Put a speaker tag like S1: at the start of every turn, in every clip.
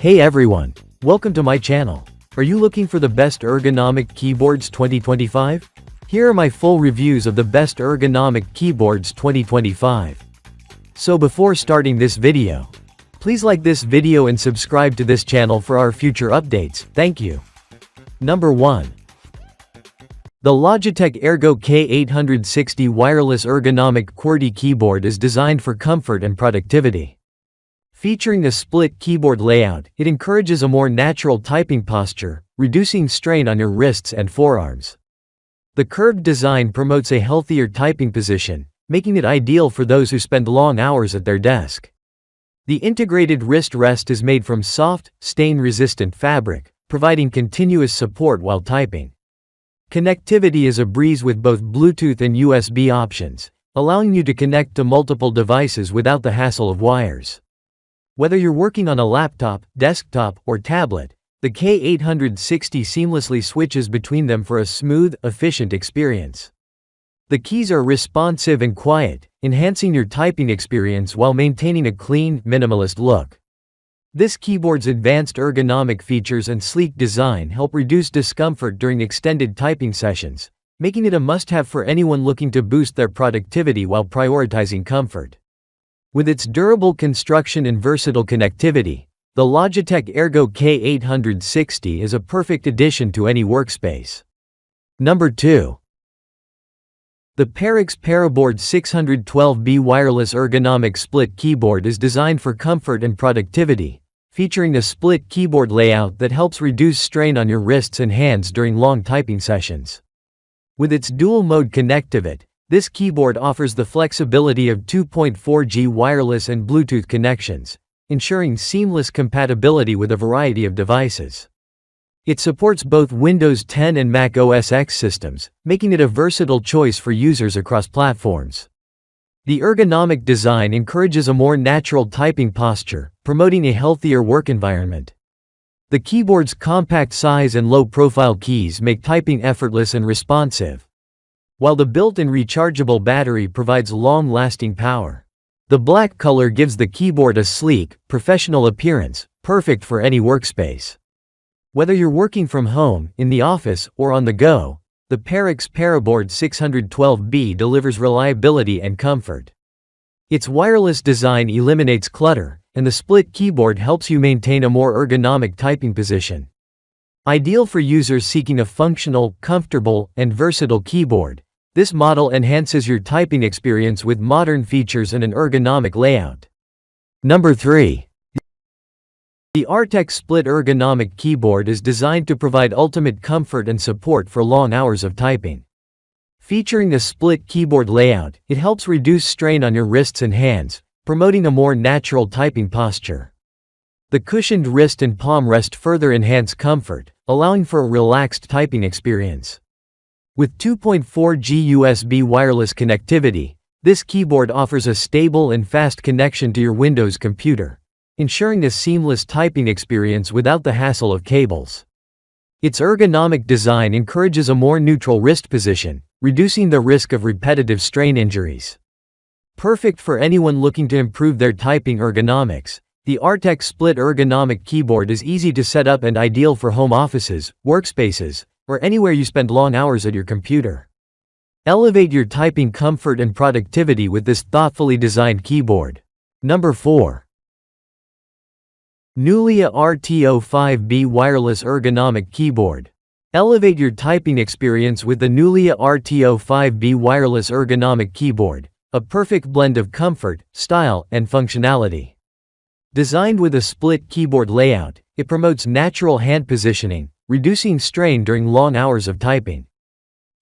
S1: Hey everyone, welcome to my channel. Are you looking for the best ergonomic keyboards 2025? Here are my full reviews of the best ergonomic keyboards 2025. So before starting this video, please like this video and subscribe to this channel for our future updates, thank you. Number 1. The Logitech Ergo K860 wireless ergonomic QWERTY keyboard is designed for comfort and productivity. Featuring a split keyboard layout, it encourages a more natural typing posture, reducing strain on your wrists and forearms. The curved design promotes a healthier typing position, making it ideal for those who spend long hours at their desk. The integrated wrist rest is made from soft, stain-resistant fabric, providing continuous support while typing. Connectivity is a breeze with both Bluetooth and USB options, allowing you to connect to multiple devices without the hassle of wires. Whether you're working on a laptop, desktop, or tablet, the K860 seamlessly switches between them for a smooth, efficient experience. The keys are responsive and quiet, enhancing your typing experience while maintaining a clean, minimalist look. This keyboard's advanced ergonomic features and sleek design help reduce discomfort during extended typing sessions, making it a must-have for anyone looking to boost their productivity while prioritizing comfort. With its durable construction and versatile connectivity, the Logitech Ergo K860 is a perfect addition to any workspace. Number 2. The Perixx Paraboard 612B wireless ergonomic split keyboard is designed for comfort and productivity, featuring a split keyboard layout that helps reduce strain on your wrists and hands during long typing sessions. With its dual-mode connectivity, this keyboard offers the flexibility of 2.4G wireless and Bluetooth connections, ensuring seamless compatibility with a variety of devices. It supports both Windows 10 and Mac OS X systems, making it a versatile choice for users across platforms. The ergonomic design encourages a more natural typing posture, promoting a healthier work environment. The keyboard's compact size and low-profile keys make typing effortless and responsive, while the built-in rechargeable battery provides long-lasting power. The black color gives the keyboard a sleek, professional appearance, perfect for any workspace. Whether you're working from home, in the office, or on the go, the Perixx Paraboard 612B delivers reliability and comfort. Its wireless design eliminates clutter, and the split keyboard helps you maintain a more ergonomic typing position. Ideal for users seeking a functional, comfortable, and versatile keyboard, this model enhances your typing experience with modern features and an ergonomic layout. Number 3. The Arteck Split Ergonomic Keyboard is designed to provide ultimate comfort and support for long hours of typing. Featuring a split keyboard layout, it helps reduce strain on your wrists and hands, promoting a more natural typing posture. The cushioned wrist and palm rest further enhance comfort, allowing for a relaxed typing experience. With 2.4G USB wireless connectivity, this keyboard offers a stable and fast connection to your Windows computer, ensuring a seamless typing experience without the hassle of cables. Its ergonomic design encourages a more neutral wrist position, reducing the risk of repetitive strain injuries. Perfect for anyone looking to improve their typing ergonomics, the Arteck Split Ergonomic Keyboard is easy to set up and ideal for home offices, workspaces, or anywhere you spend long hours at your computer. Elevate your typing comfort and productivity with this thoughtfully designed keyboard. Number 4. Nulea RTO5B wireless ergonomic keyboard. Elevate your typing experience with the Nulea RTO5B wireless ergonomic keyboard, a perfect blend of comfort, style, and functionality. Designed with a split keyboard layout, it promotes natural hand positioning, reducing strain during long hours of typing.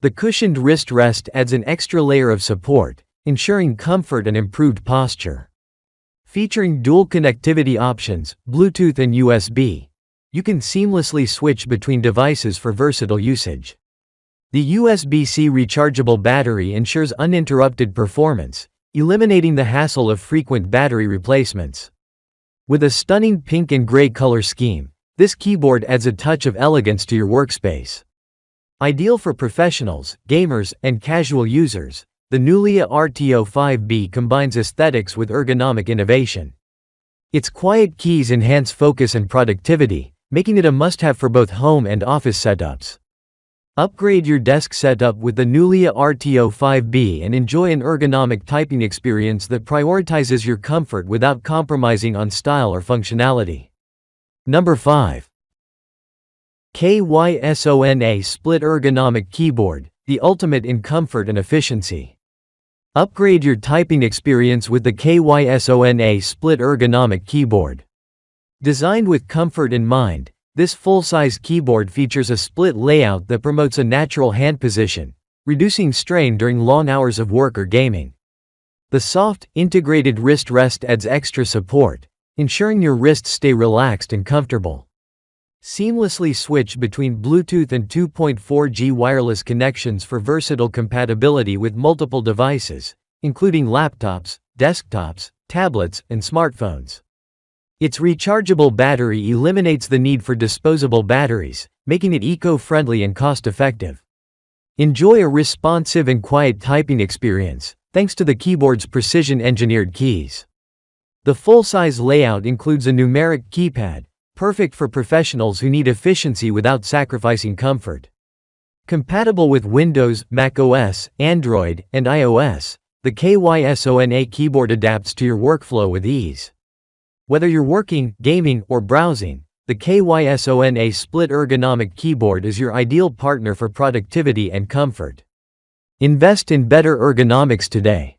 S1: The cushioned wrist rest adds an extra layer of support, ensuring comfort and improved posture. Featuring dual connectivity options, Bluetooth and USB, you can seamlessly switch between devices for versatile usage. The USBC rechargeable battery ensures uninterrupted performance, eliminating the hassle of frequent battery replacements. With a stunning pink and gray color scheme, this keyboard adds a touch of elegance to your workspace. Ideal for professionals, gamers, and casual users, the Nulea RTO5B combines aesthetics with ergonomic innovation. Its quiet keys enhance focus and productivity, making it a must-have for both home and office setups. Upgrade your desk setup with the Nulea RTO5B and enjoy an ergonomic typing experience that prioritizes your comfort without compromising on style or functionality. Number 5. KYSONA Split Ergonomic Keyboard, the ultimate in comfort and efficiency. Upgrade your typing experience with the KYSONA Split Ergonomic Keyboard. Designed with comfort in mind, this full-size keyboard features a split layout that promotes a natural hand position, reducing strain during long hours of work or gaming. The soft, integrated wrist rest adds extra support, ensuring your wrists stay relaxed and comfortable. Seamlessly switch between Bluetooth and 2.4G wireless connections for versatile compatibility with multiple devices, including laptops, desktops, tablets, and smartphones. Its rechargeable battery eliminates the need for disposable batteries, making it eco-friendly and cost-effective. Enjoy a responsive and quiet typing experience, thanks to the keyboard's precision-engineered keys. The full-size layout includes a numeric keypad, perfect for professionals who need efficiency without sacrificing comfort. Compatible with Windows, macOS, Android, and iOS, the KYSONA keyboard adapts to your workflow with ease. Whether you're working, gaming, or browsing, the KYSONA Split Ergonomic Keyboard is your ideal partner for productivity and comfort. Invest in better ergonomics today.